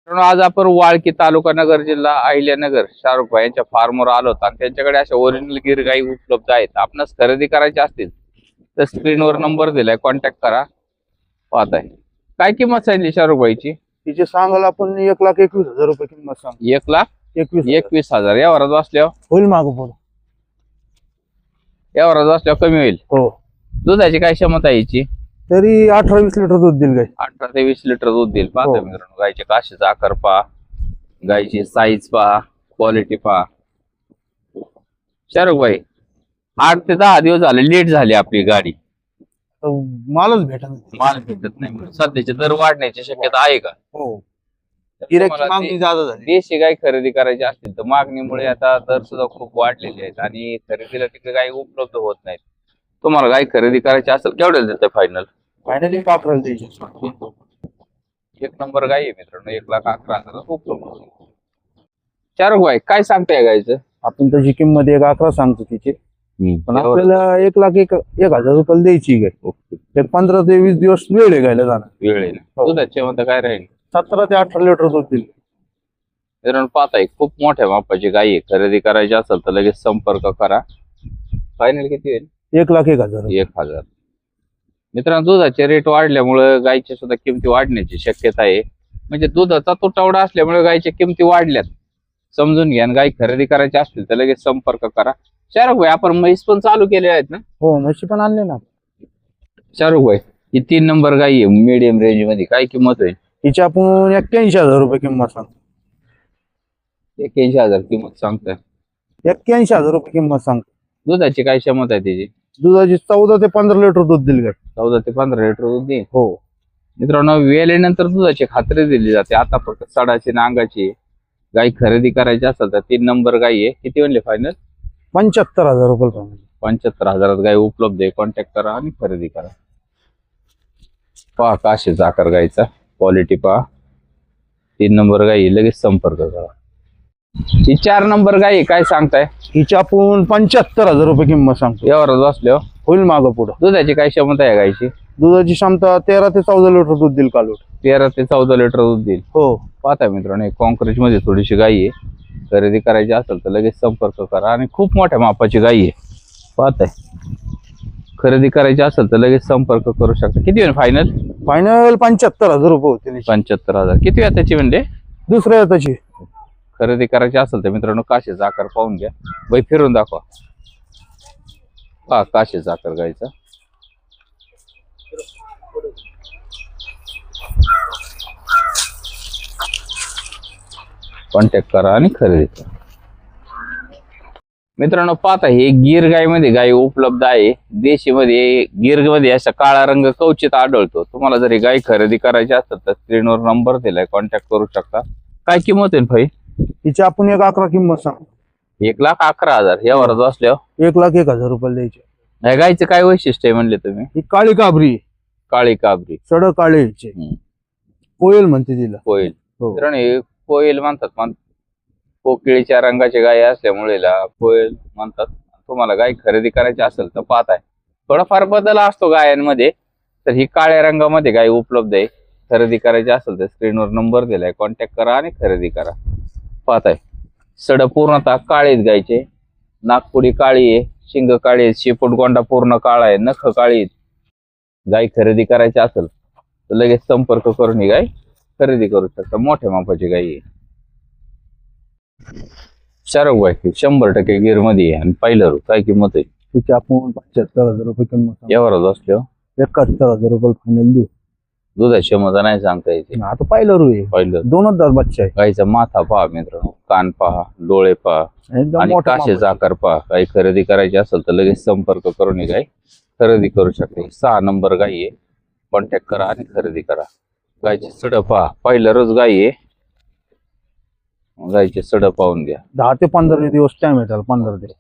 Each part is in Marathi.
मित्रांनो, आज आपण वाळकी तालुका नगर जिल्हा अहिल्यानगर शाहरुख भाई यांच्या फार्मवर आलो होतो आणि त्यांच्याकडे अशा ओरिजिनल गिर गाई उपलब्ध आहेत. आपणास खरेदी करायची असतील तर स्क्रीनवर नंबर दिलाय, कॉन्टॅक्ट करा. पाहताय काय किंमत सांगितली शाहरुख भाईची? तिचे सांगायला आपण 1,21,000 रुपये किंमत सांग. 1,21,000 या वरात वाचल्यावर होईल मागं पुढं. या वरात वाचल्यावर कमी होईल. हो, दुधाची काय क्षमता आहे याची? तरी 18-20 लिटर दूध देईल गाय. 18 ते 20 लिटर दूध देईल. पाहताय हो. मित्रांनो, गायचे काशीचा आकार पहा, गायची साईज पहा, क्वालिटी पहा. शाहरुख भाई 8 ते 10 दिवस झाले लेट झाली आपली गाडी, तर मालच भेटत नाही. माल भेटत नाही. म्हणून सध्याचे दर वाढण्याची शक्यता आहे का? हो, तर गिऱ्हाईकची तुम्हाला मागणी ज्यादा झाली. देशी गाय खरेदी करायची असतील तर मागणीमुळे आता दर सुद्धा खूप वाढलेले आहेत आणि खरेदीला तिकडे गाय उपलब्ध होत नाहीत. तुम्हाला गाय खरेदी करायची असेल केवढ्याला देते फायनल? फायनली 11 द्यायची. एक नंबर गाय आहे मित्रांनो, 1,11,000 उपलब्ध होईल. शाहरुख भाई काय सांगताय गायचं? आपण त्याची किंमत 1,11 सांगतो तिची, पण यावर आपल्याला 1,01,000 रुपये द्यायची गाय. एक 15 ते 20 दिवस वेळ आहे गायला जाणार. वेळ आहे ना. हो. दुधाची म्हणता काय राहील? 17 ते 18 लिटर दूध देईल. मित्रांनो पाहताय खूप मोठ्या मापाची गाय आहे. खरेदी करायची असेल तर लगेच संपर्क करा. फायनल किती होईल? 1,01,000 1,000. मित्रांनो, दुधाचे रेट वाढल्यामुळे गायच्या सुद्धा किमती वाढण्याची शक्यता आहे. म्हणजे दुधाचा तुटवडा असल्यामुळे गायच्या किमती वाढल्यात, समजून घ्या. आणि गाय खरेदी करायची असतील तर लगेच संपर्क करा. शाहरुख भाई आपण म्हैस पण चालू केले आहेत ना? हो, म्हशी पण आणले ना. शाहरुख भाई ही 3 नंबर गाय आहे मीडियम रेंज मध्ये, काय किंमत होईल? तिची आपण 81,000 रुपये किंमत सांगतो. 81,000 किंमत सांगताय. 81,000 रुपये किंमत सांगतो. दुधाची काय क्षमता आहे त्याची? दुधाची 14 ते 15 लिटर दूध देईल गाय. 14 ते 15 लिटर दूध देईल. हो, मित्रांनो, वेळेनंतर दुधाची खात्री दिली जाते. आता फक्त सडाची नांगाची गाय खरेदी करायची असेल तर 3 नंबर गाय आहे. किती म्हणले फायनल? 75,000 रुपये पाहिजे. 75,000 गाय उपलब्ध आहे. कॉन्टॅक्ट करा आणि खरेदी करा. पहा काशीचा आकार गायचा, क्वालिटी पहा. 3 नंबर गाय आहे, लगेच संपर्क करा. ही 4 नंबर गाय आहे, काय सांगताय? हिची आपण 75,000 रुपये किंमत सांगतो. यावरच बसल्यावर होईल मागं पुढं. दुधाची काय क्षमता आहे गायची? दुधाची क्षमता 13 ते 14 लिटर दूध देईल कालवड. 13 ते 14 लिटर दूध देईल. हो, पाहता मित्रांनो, कॉन्क्रीट मध्ये थोडीशी गाय आहे. खरेदी करायची असेल तर लगेच संपर्क करा. आणि खूप मोठ्या मापाची गाय आहे. पाहताय, खरेदी करायची असेल तर लगेच संपर्क करू शकता. किती होईल फायनल? फायनल 75,000 रुपये होतील. 75,000. किती वेळा त्याची म्हणले? दुसऱ्या याची खरेदी करायची असेल तर मित्रांनो काशीचा आकार पाहून घ्या. बाई फिरून दाखवा. पहा काशीचा आकार गायचा. कॉन्टॅक्ट करा आणि खरेदी करा. मित्रांनो पाहता हे गिर गाय मध्ये गाय उपलब्ध आहे. देशी मध्ये गिर मध्ये असा काळा रंग क्वचित आढळतो. तुम्हाला जर ही गाय खरेदी करायची असेल तर स्क्रीनवर नंबर दिलाय, कॉन्टॅक्ट करू शकता. काय किंमत आहे भाई? हिची आपण 1,11 किंमत सांगतो. 1,11,000 यावरच असल्यावर 1,01,000 रुपये द्यायचे. या गायचं काय वैशिष्ट्य आहे म्हणले तुम्ही? ही काळी काबरी, काळी काबरी, सड काळे कोयल म्हणते तिला. कोयल. हो. मित्रांनो हे कोयल म्हणतात. कोकिळीच्या रंगाची गाय असल्यामुळे कोयल म्हणतात. तुम्हाला गाय खरेदी करायची असेल तर पाहताय थोडाफार बदल असतो गायांमध्ये. तर ही काळ्या रंगामध्ये गाय उपलब्ध आहे. खरेदी करायची असेल तर स्क्रीनवर नंबर दिलाय, कॉन्टॅक्ट करा आणि खरेदी करा. पाहताय सड पूर्णतः काळीत गायचे. नागपुडी काळी आहे, शिंग काळी आहे, शेपूट गोंडा पूर्ण काळा आहे, नख काळी आहेत. गाय खरेदी करायची असेल तर लगेच संपर्क करून ही गाय खरेदी करू शकता. मोठ्या मापाची गाय आहे. शाहरुख भाई 100% गिर मध्ये आहे. आणि पहिलं काय किंमत आहे? तिची आपण 75,000 रुपये किंमत सांगतो. यावरच असल्यावर 71,000 रुपये फायनल देऊ. दुधाची क्षमता नाही सांगता यायची. आता पहिलं रू आहे. पहिलं दोनच दात बच्चा आहे. गायचा माथा पहा मित्रांनो, कान पहा, डोळे पहा एकदम आणि मोठा काशीचा आकार पहा. गाय खरेदी करायची असेल तर लगेच संपर्क करून ही गाय खरेदी करू शकते. 6 नंबर गाय आहे. कॉन्टॅक्ट करा आणि खरेदी करा. गायची सड पहा, पहिलं रोज गाय आहे. गायची सड पाहून घ्या. 10 ते 15 दिवस टाइम आहे त्याला. 15 दिवस.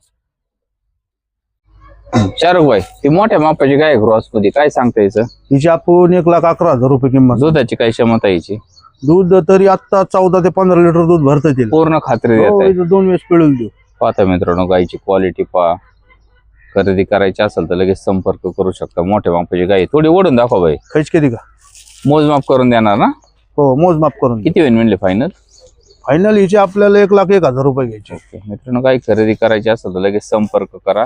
शाहरुख भाई ही मोठ्या मापाची गाय क्रॉस मध्ये, काय सांगता यायचं? हिची आपण 1,11,000 रुपये किंमत. दुधाची काय क्षमता यायची? दूध तरी आता 14 ते 15 लिटर दूध भरत येईल. पूर्ण खात्री देत आहे. 2 वेळेस पिळून देऊ. पाहता मित्रांनो गायची क्वालिटी पहा. खरेदी करायची असेल तर लगेच संपर्क करू शकता. मोठ्या मापाची गाय. थोडी ओढून दाखवा भाई. खैच किती का? मोजमाप करून देणार ना? हो मोजमाप करून किती होईल म्हणले फायनल? फायनल हिचे आपल्याला 1,01,000 रुपये घ्यायचे. ओके मित्रांनो, काही खरेदी करायची असेल तर लगेच संपर्क करा.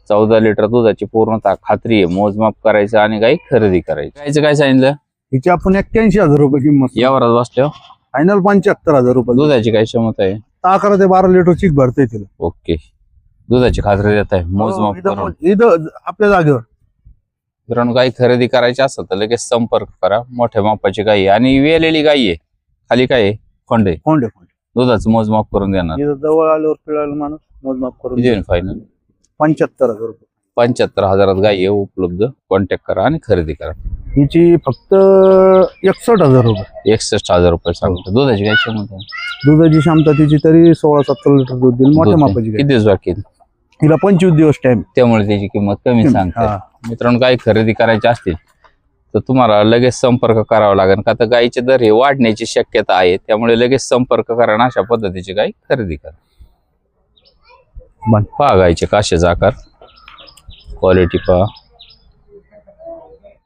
14 लिटर दुधाची पूर्णतः खात्री आहे. मोजमाप करायचं आणि काही खरेदी करायची. गायचं काय सांगितलं? हिचे आपण 81,000 रुपये किंमत. यावरच बसल्या. फायनल 75,000 रुपये. दुधाची काय क्षमता आहे? 11 ते 12 लिटर चीक भरते तिला. ओके, दुधाची खात्री देत आहे मोजमाप करून. इथं आपल्या जागेवर. मित्रांनो, काही खरेदी करायची असेल तर लगेच संपर्क करा. मोठ्या मापाची गाई आहे आणि वेलेली गाई आहे. खाली काय आहे? खोंडे. खोंडे दुधाचं मोजमाप करून देणार. इथं जवळ आल्यावर पिळायला माणूस मोजमाप करून. किती होईल फायनल? 75,000 रुपये. 75,000 गाई आहे उपलब्ध. कॉन्टॅक्ट करा आणि खरेदी करा. हिची फक्त 61,000 रुपये. 61,000 रुपये सांगतो. दुधाची काय क्षमता आहे? दुधाची क्षमता तिची तरी 16-17 लिटर दूध देईल. मोठ्या दूध मापाची किती गाय. दिवस बाकी आहेत? तिला 25 दिवस टाइम. त्यामुळे त्याची किंमत कमी सांगते. हा. मित्रांनो, काही खरेदी करायची असतील तर तुम्हाला लगेच संपर्क करावा लागेल, का तर गायीचे दर हे वाढण्याची शक्यता आहे. त्यामुळे लगेच संपर्क करा आणि अशा पद्धतीची गाय खरेदी करा. पहा गायीचे काशेचा आकार, क्वालिटी पहा.